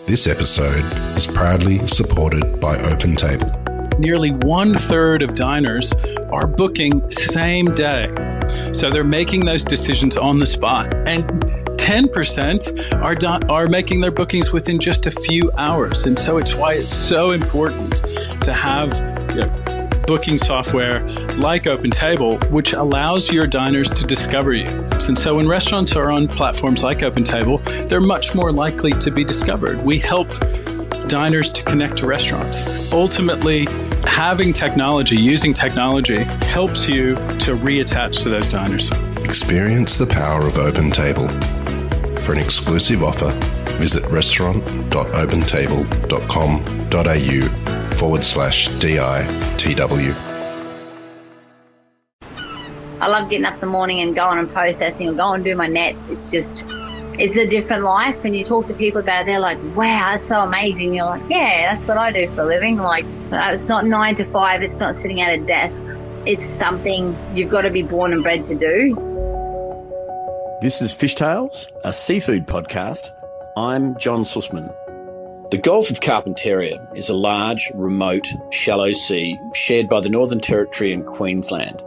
This episode is proudly supported by OpenTable. Nearly 1/3 of diners are booking same day. So they're making those decisions on the spot. And 10% are making their bookings within just a few hours. And so it's why it's so important to have booking software like OpenTable, which allows your diners to discover you. And so when restaurants are on platforms like OpenTable, they're much more likely to be discovered. We help diners to connect to restaurants. Ultimately, having technology, using technology, helps you to reattach to those diners. Experience the power of OpenTable. For an exclusive offer, visit restaurant.opentable.com.au/DITW. I love getting up in the morning and going and processing or going and do my nets. It's a different life. When you talk to people about it, they're like, wow, that's so amazing. You're like, yeah, that's what I do for a living. Like, it's not 9 to 5. It's not sitting at a desk. It's something you've got to be born and bred to do. This is Fish Tales, a seafood podcast. I'm John Susman. The Gulf of Carpentaria is a large, remote, shallow sea shared by the Northern Territory and Queensland,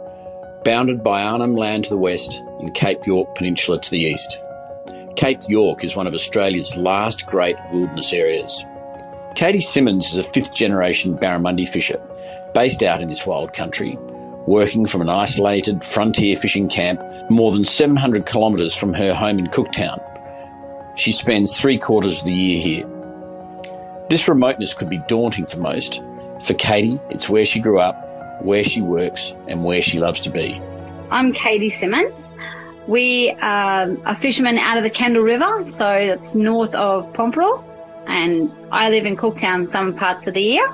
bounded by Arnhem Land to the west and Cape York Peninsula to the east. Cape York is one of Australia's last great wilderness areas. Katie Simmonds is a fifth-generation Barramundi Fisher, based out in this wild country, working from an isolated frontier fishing camp more than 700 kilometres from her home in Cooktown. She spends 3/4 of the year here. This remoteness could be daunting for most. For Katie, it's where she grew up, where she works, and where she loves to be. I'm Katie Simmonds. We are a fisherman out of the Kendall River, so that's north of Pomperol, and I live in Cooktown some parts of the year,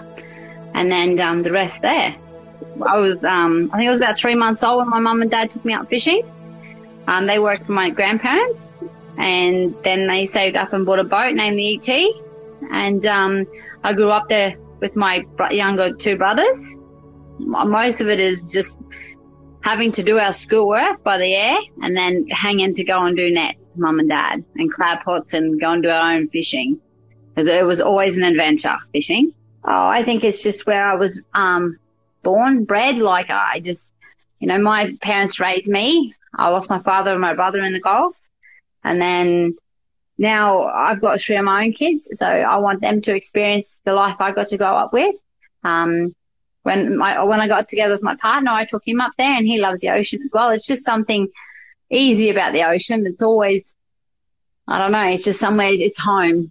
and then the rest there. I think I was about 3 months old when my mum and dad took me out fishing. They worked for my grandparents, and then they saved up and bought a boat named the ET, and I grew up there with my younger two brothers. Most of it is just having to do our schoolwork by the air and then hanging to go and do net, mum and dad, and crab pots and go and do our own fishing. Because it was always an adventure, fishing. Oh, I think it's just where I was born, bred. Like my parents raised me. I lost my father and my brother in the Gulf. And then now I've got 3 of my own kids, so I want them to experience the life I got to grow up with. When I got together with my partner, I took him up there, and he loves the ocean as well. It's just something easy about the ocean. It's always, I don't know, it's just somewhere, it's home.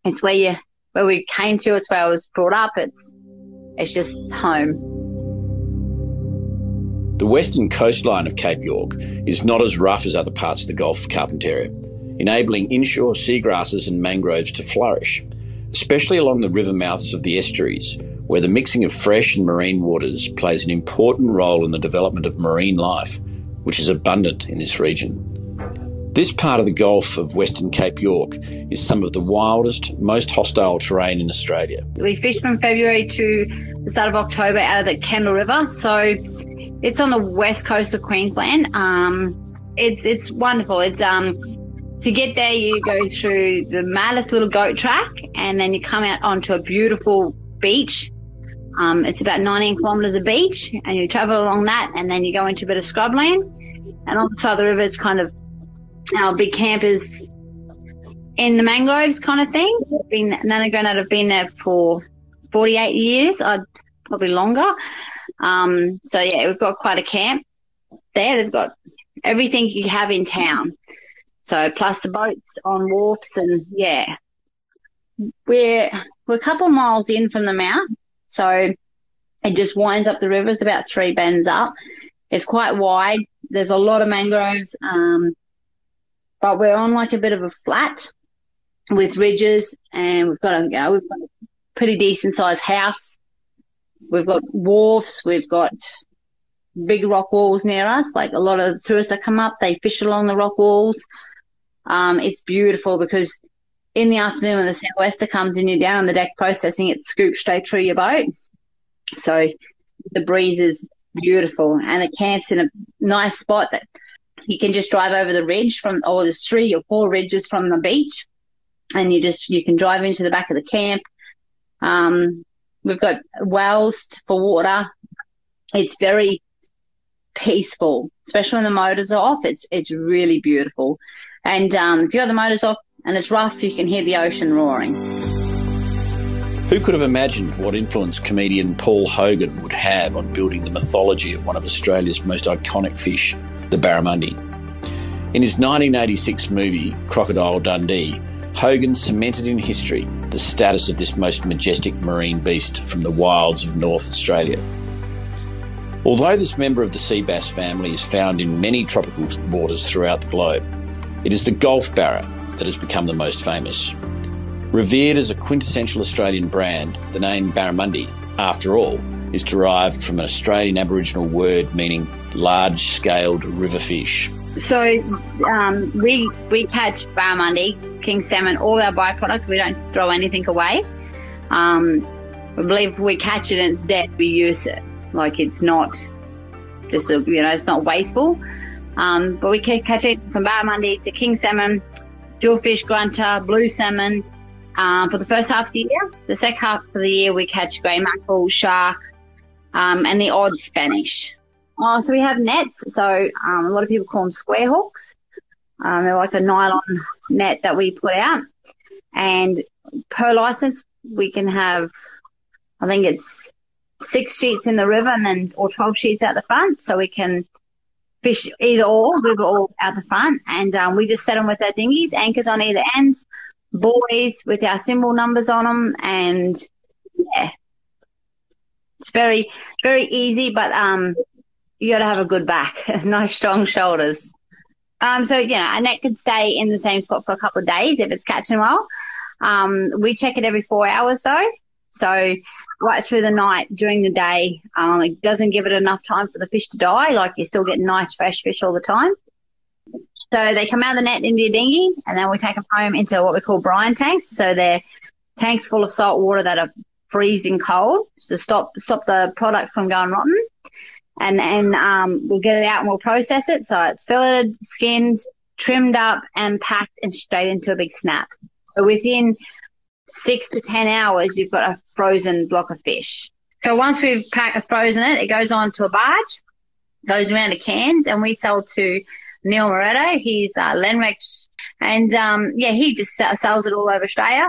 It's where we came to. It's where I was brought up. It's just home. The western coastline of Cape York is not as rough as other parts of the Gulf of Carpentaria, enabling inshore seagrasses and mangroves to flourish, especially along the river mouths of the estuaries, where the mixing of fresh and marine waters plays an important role in the development of marine life, which is abundant in this region. This part of the Gulf of Western Cape York is some of the wildest, most hostile terrain in Australia. We fish from February to the start of October out of the Kendall River, so it's on the west coast of Queensland. It's wonderful. It's to get there, you go through the maddest little goat track, and then you come out onto a beautiful beach. It's about 19 kilometres of beach, and you travel along that, and then you go into a bit of scrubland. And on the side of the river is kind of our big camp is in the mangroves kind of thing. Nana and Granddad have been there for 48 years, probably longer. So yeah, we've got quite a camp there. They've got everything you have in town. So plus the boats on wharfs, and yeah, we're a couple of miles in from the mouth. So it just winds up the river. It's about 3 bends up. It's quite wide. There's a lot of mangroves, but we're on like a bit of a flat with ridges, and we've got a pretty decent sized house. We've got wharfs. We've got big rock walls near us. Like a lot of the tourists that come up, they fish along the rock walls. It's beautiful because in the afternoon when the sou'wester comes in, you're down on the deck processing, it scoops straight through your boat. So the breeze is beautiful, and the camp's in a nice spot that you can just drive over the ridge there's 3 or 4 ridges from the beach, and you can drive into the back of the camp. We've got wells for water. It's very peaceful, especially when the motors are off. It's really beautiful. And if you got the motors off and it's rough, you can hear the ocean roaring. Who could have imagined what influence comedian Paul Hogan would have on building the mythology of one of Australia's most iconic fish, the barramundi? In his 1986 movie, Crocodile Dundee, Hogan cemented in history the status of this most majestic marine beast from the wilds of North Australia. Although this member of the sea bass family is found in many tropical waters throughout the globe, it is the Gulf barra that has become the most famous. Revered as a quintessential Australian brand, the name barramundi, after all, is derived from an Australian Aboriginal word meaning large-scaled river fish. So we catch barramundi, king salmon, all our byproducts. We don't throw anything away. I believe if we catch it and it's dead, we use it. Like, it's not just it's not wasteful. But we can catch it from barramundi to king salmon, jewelfish, grunter, blue salmon. For the first half of the year. The second half of the year, we catch grey mackerel, shark, and the odd Spanish. So we have nets. So a lot of people call them square hooks. They're like a nylon net that we put out. And per license, we can have, I think it's 6 sheets in the river or 12 sheets out the front. So we can fish either or, river or out the front. And we just set them with our dinghies, anchors on either ends, buoys with our symbol numbers on them, and yeah, it's very, very easy, but you got to have a good back, nice strong shoulders. So a net could stay in the same spot for a couple of days if it's catching well. We check it every 4 hours though, so right through the night during the day. It doesn't give it enough time for the fish to die. Like, you're still getting nice fresh fish all the time. So they come out of the net into your dinghy, and then we take them home into what we call brine tanks. So they're tanks full of salt water that are freezing cold to stop the product from going rotten. And then we'll get it out and we'll process it. So it's filleted, skinned, trimmed up, and packed and straight into a big snap. So within 6 to 10 hours, you've got a frozen block of fish. So once we've frozen it, it goes on to a barge, goes around to cans, and we sell to Neil Moretto. He's Lenrex, and he just sells it all over Australia.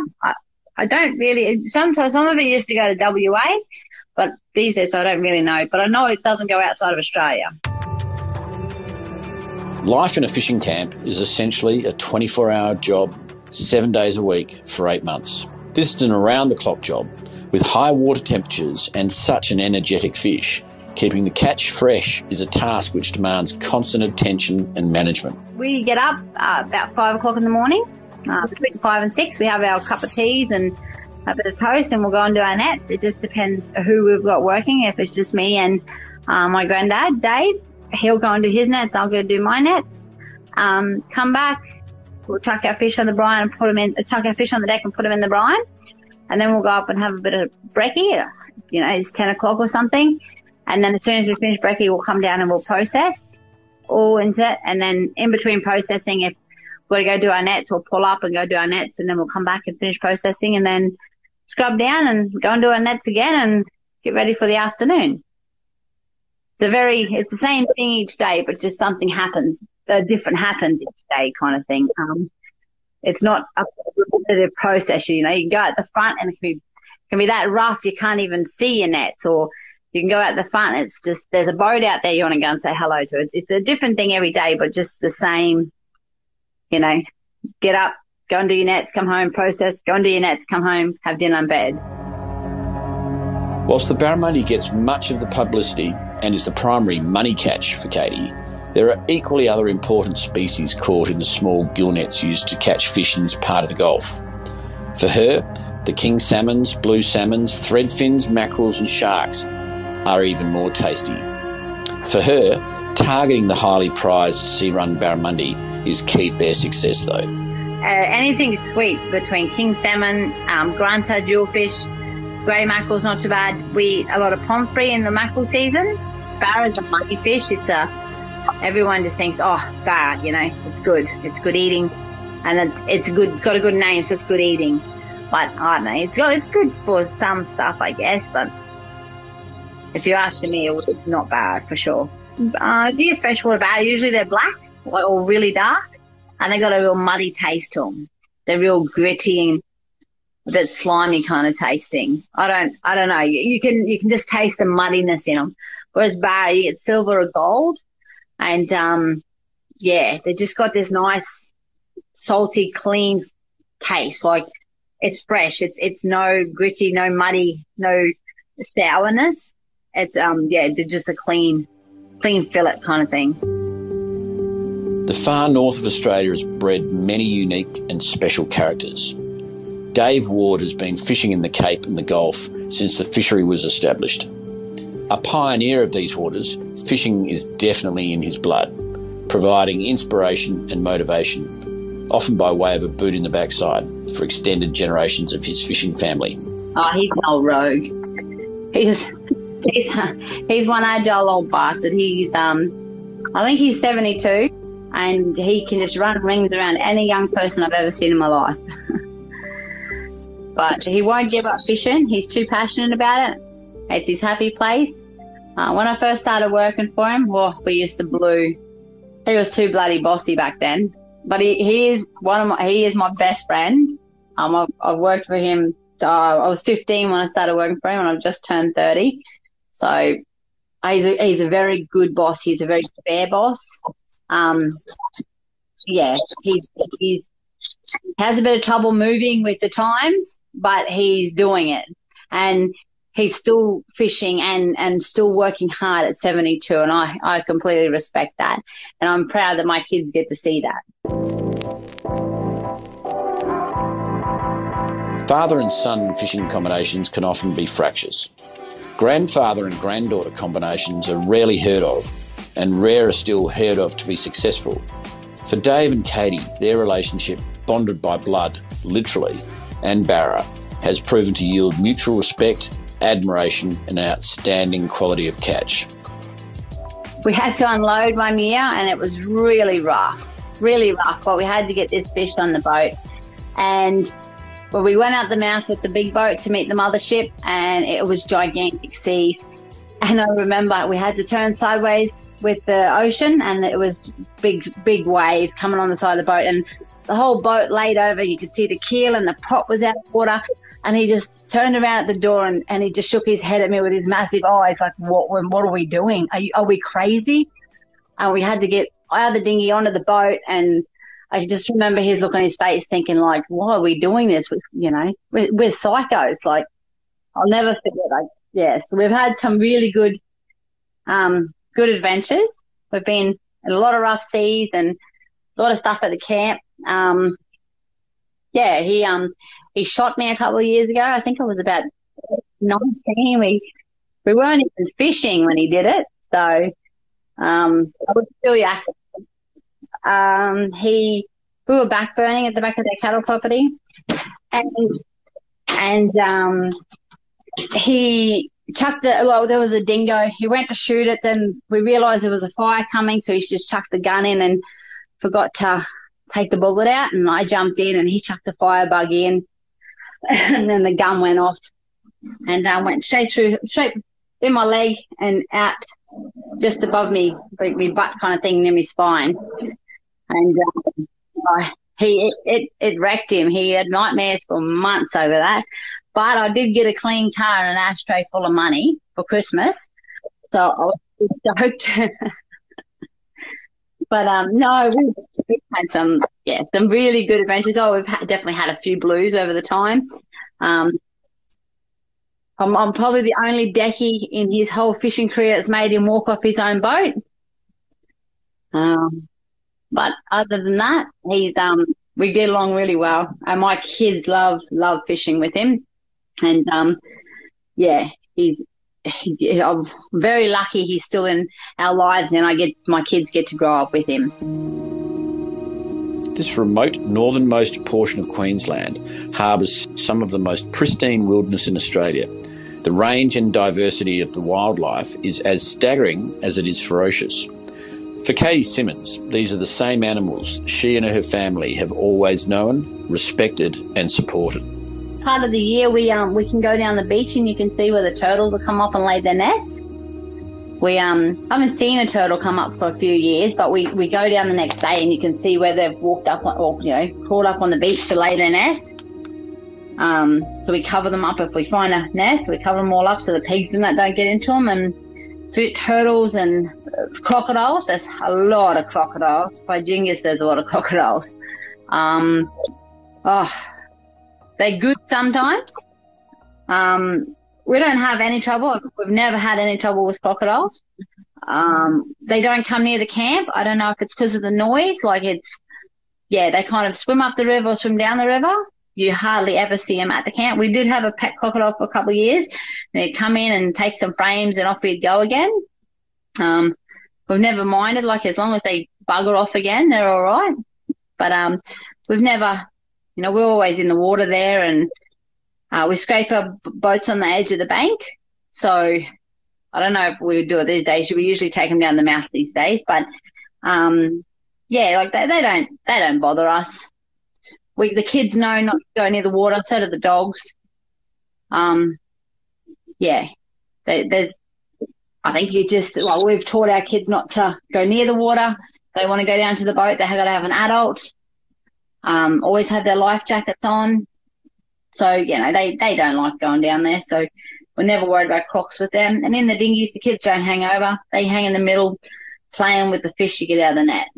I don't really. Sometimes some of it used to go to WA, but these days I don't really know. But I know it doesn't go outside of Australia. Life in a fishing camp is essentially a 24-hour job, 7 days a week for 8 months. This is an around-the-clock job with high water temperatures and such an energetic fish. Keeping the catch fresh is a task which demands constant attention and management. We get up about 5 o'clock in the morning. Between 5 and 6, we have our cup of teas and a bit of toast, and we'll go and do our nets. It just depends who we've got working. If it's just me and my granddad, Dave, he'll go and do his nets. I'll go do my nets. Come back, we'll chuck our fish on the brine and chuck our fish on the deck and put them in the brine. And then we'll go up and have a bit of brekkie. It's 10 o'clock or something. And then as soon as we finish brekkie, we'll come down and we'll process all into it. And then in between processing, if we're going to go do our nets, we'll pull up and go do our nets, and then we'll come back and finish processing and then scrub down and go and do our nets again and get ready for the afternoon. It's the same thing each day, but just something happens, different happens each day kind of thing. It's not a repetitive process. You can go at the front and it can be that rough you can't even see your nets, or you can go out the front. It's just, there's a boat out there you want to go and say hello to. It's a different thing every day, but just the same, get up, go and do your nets, come home, process, go and do your nets, come home, have dinner and bed. Whilst the barramundi gets much of the publicity and is the primary money catch for Katie, there are equally other important species caught in the small gill nets used to catch fish in this part of the Gulf. For her, the king salmons, blue salmons, threadfins, mackerels and sharks are even more tasty. For her, targeting the highly prized sea-run barramundi is key to their success though. Anything sweet between king salmon, grunter, jewelfish, grey mackerel's not too bad. We eat a lot of pomfret in the mackerel season. Barra's a money fish. Everyone just thinks, barra, it's good. It's good eating. and it's good, got a good name, so it's good eating. But I don't know, it's good for some stuff, I guess. But if you're after me, it's not bad for sure. Do you get freshwater bad? Usually they're black or really dark, and they got a real muddy taste to them. They're real gritty and a bit slimy kind of tasting. I don't know. You can just taste the muddiness in them. Whereas Barra, you get silver or gold, and they just got this nice, salty, clean taste. Like it's fresh. It's no gritty, no muddy, no sourness. It's they're just a clean fillet kind of thing. The far north of Australia has bred many unique and special characters. Dave Ward has been fishing in the Cape and the Gulf since the fishery was established. A pioneer of these waters, fishing is definitely in his blood, providing inspiration and motivation, often by way of a boot in the backside for extended generations of his fishing family. Oh, he's an old rogue. He's one agile old bastard. He's I think he's 72, and he can just run rings around any young person I've ever seen in my life. But he won't give up fishing. He's too passionate about it. It's his happy place. When I first started working for him, we used to blue. He was too bloody bossy back then. But he is my best friend. I've worked for him. I was 15 when I started working for him, and I've just turned 30. So he's a very good boss. He's a very fair boss. He has a bit of trouble moving with the times, but he's doing it. And he's still fishing and still working hard at 72, and I completely respect that. And I'm proud that my kids get to see that. Father and son fishing combinations can often be fractious. Grandfather and granddaughter combinations are rarely heard of, and rarer still heard of to be successful. For Dave and Katie, their relationship, bonded by blood, literally, and Barra, has proven to yield mutual respect, admiration, and an outstanding quality of catch. We had to unload one year, and it was really rough, but we had to get this fish on the boat. And we went out the mouth with the big boat to meet the mothership, and it was gigantic seas. And I remember we had to turn sideways with the ocean, and it was big waves coming on the side of the boat, and the whole boat laid over. You could see the keel, and the prop was out of water. And he just turned around at the door and he just shook his head at me with his massive eyes, like, what are we doing? Are we crazy? And we had to get out of the dinghy onto the boat, and I just remember his look on his face thinking, like, why are we doing this? We're psychos. Like, I'll never forget. So we've had some really good adventures. We've been in a lot of rough seas and a lot of stuff at the camp. He shot me a couple of years ago. I think I was about 19. We weren't even fishing when he did it. So I was still yakking. We were backburning at the back of their cattle property, and he chucked there was a dingo. He went to shoot it, then we realised there was a fire coming, so he just chucked the gun in and forgot to take the bullet out, and I jumped in and he chucked the firebug in, and then the gun went off and went straight in my leg and out just above me, like my butt kind of thing near my spine. And it wrecked him. He had nightmares for months over that. But I did get a clean car and an ashtray full of money for Christmas, so I was stoked. But no, we've had some really good adventures. We've definitely had a few blues over the time. I'm probably the only decky in his whole fishing career that's made him walk off his own boat. But other than that, we get along really well, and my kids love fishing with him. And I'm very lucky he's still in our lives, and my kids get to grow up with him. This remote northernmost portion of Queensland harbours some of the most pristine wilderness in Australia. The range and diversity of the wildlife is as staggering as it is ferocious. For Katie Simmonds, these are the same animals she and her family have always known, respected and supported. Part of the year we can go down the beach and you can see where the turtles have come up and laid their nests. We haven't seen a turtle come up for a few years, but we go down the next day and you can see where they've walked up or crawled up on the beach to lay their nest. So we cover them up if we find a nest. We cover them all up so the pigs and that don't get into them. And sweet turtles and crocodiles. There's a lot of crocodiles. By Jingus, there's a lot of crocodiles. They're good sometimes. We don't have any trouble. We've never had any trouble with crocodiles. They don't come near the camp. I don't know if it's because of the noise. They kind of swim up the river or swim down the river. You hardly ever see them at the camp. We did have a pet crocodile for a couple of years. They'd come in and take some frames and off we'd go again. We've never minded, as long as they bugger off again, they're all right. But we've never, we're always in the water there, and we scrape our boats on the edge of the bank. So I don't know if we would do it these days. We usually take them down the mouth these days. But they don't bother us. The kids know not to go near the water, so do the dogs. I think we've taught our kids not to go near the water. They want to go down to the boat, they've got to have an adult. Always have their life jackets on. So, they don't like going down there. So we're never worried about crocs with them. And in the dinghies, the kids don't hang over. They hang in the middle, playing with the fish you get out of the net.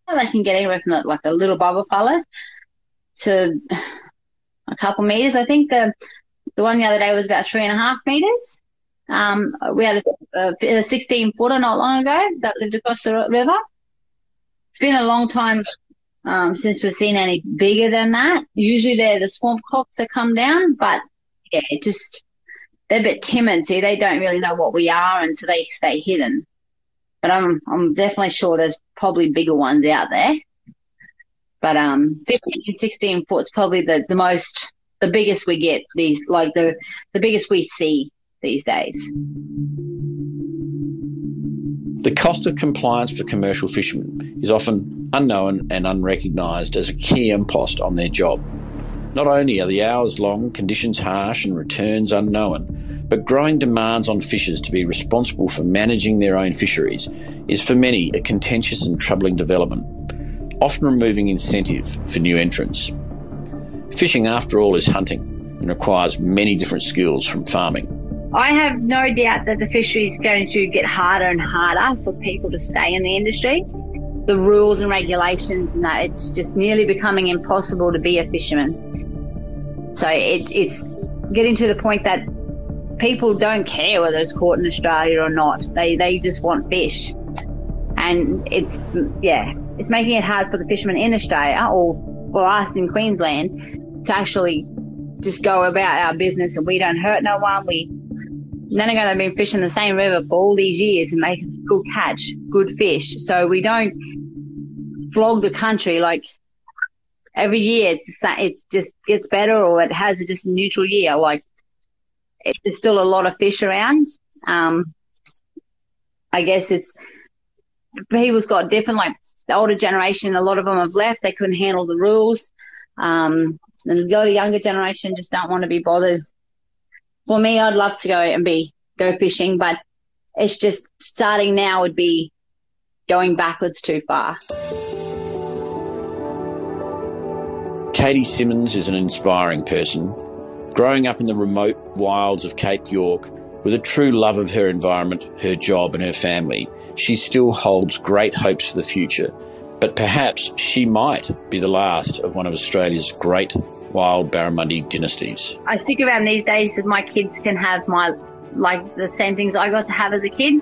They can get anywhere from a little bubble fellas to a couple meters. I think the one the other day was about 3.5 meters. We had a 16-footer not long ago that lived across the river. It's been a long time since we've seen any bigger than that. Usually they're the swamp crocs that come down, but they're a bit timid. See, they don't really know what we are, and so they stay hidden. But I'm definitely sure there's probably bigger ones out there. But 15 and 16 foot's probably the biggest we get the biggest we see these days. The cost of compliance for commercial fishermen is often unknown and unrecognised as a key impost on their job. Not only are the hours long, conditions harsh and returns unknown, but growing demands on fishers to be responsible for managing their own fisheries is for many a contentious and troubling development, often removing incentive for new entrants. Fishing, after all, is hunting and requires many different skills from farming. I have no doubt that the fishery is going to get harder and harder for people to stay in the industry. The rules and regulations and that, it's just nearly becoming impossible to be a fisherman. So it's getting to the point that people don't care whether it's caught in Australia or not. They just want fish. And it's making it hard for the fishermen in Australia or us in Queensland to actually just go about our business, and we don't hurt no one. None of us have been fishing the same river for all these years and making good catch, good fish. So we don't flog the country every year. It just gets better, or it has just a neutral year. There's still a lot of fish around. I guess people's got different, the older generation, a lot of them have left. They couldn't handle the rules. And the younger generation just don't want to be bothered. For me, I'd love to go and go fishing, but it's just starting now would be going backwards too far. Katie Simmonds is an inspiring person. Growing up in the remote wilds of Cape York, with a true love of her environment, her job and her family, she still holds great hopes for the future. But perhaps she might be the last of one of Australia's great wild barramundi dynasties. I stick around these days that my kids can have the same things I got to have as a kid.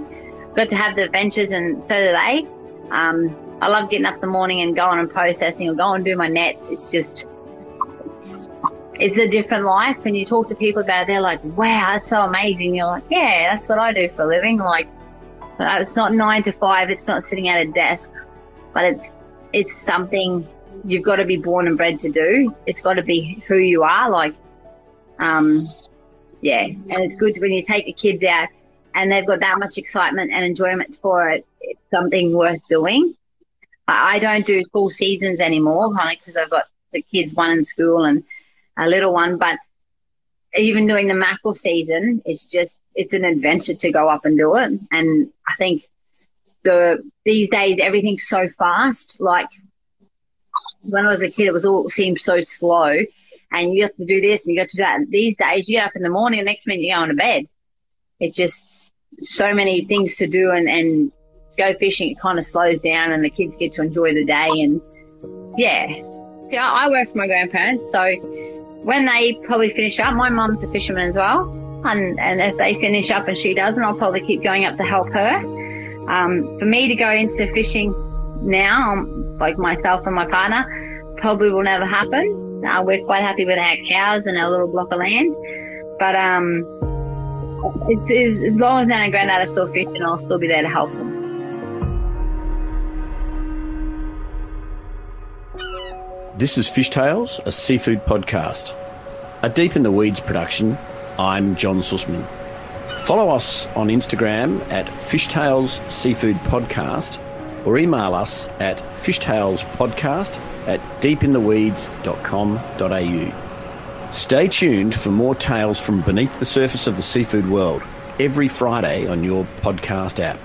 Got to have the adventures, and so do they. I love getting up in the morning and going and processing or going and do my nets. It's a different life, and you talk to people about it, they're like, wow, that's so amazing. You're like, yeah, that's what I do for a living. It's not 9 to 5, it's not sitting at a desk, but it's something you've got to be born and bred to do. It's got to be who you are. And it's good when you take the kids out and they've got that much excitement and enjoyment for it, it's something worth doing. I don't do full seasons anymore, kind of, because I've got the kids, one in school and a little one. But even doing the mackerel season, it's an adventure to go up and do it. And I think these days everything's so fast. Like when I was a kid, it all seemed so slow, and you have to do this and you got to do that. These days, you get up in the morning, and next minute you're going to bed. It's just so many things to do, and to go fishing, it kind of slows down, and the kids get to enjoy the day. And yeah, see, I work for my grandparents, so when they probably finish up, my mum's a fisherman as well, and if they finish up and she doesn't, I'll probably keep going up to help her. For me to go into fishing now, like myself and my partner, probably will never happen. We're quite happy with our cows and our little block of land, but it is, as long as Nan and Granddad are still fishing, I'll still be there to help them. This is Fish Tales, a seafood podcast. A Deep in the Weeds production. I'm John Susman. Follow us on Instagram at Fishtails Seafood Podcast, or email us at fishtailspodcast@deepintheweeds.com.au. Stay tuned for more tales from beneath the surface of the seafood world every Friday on your podcast app.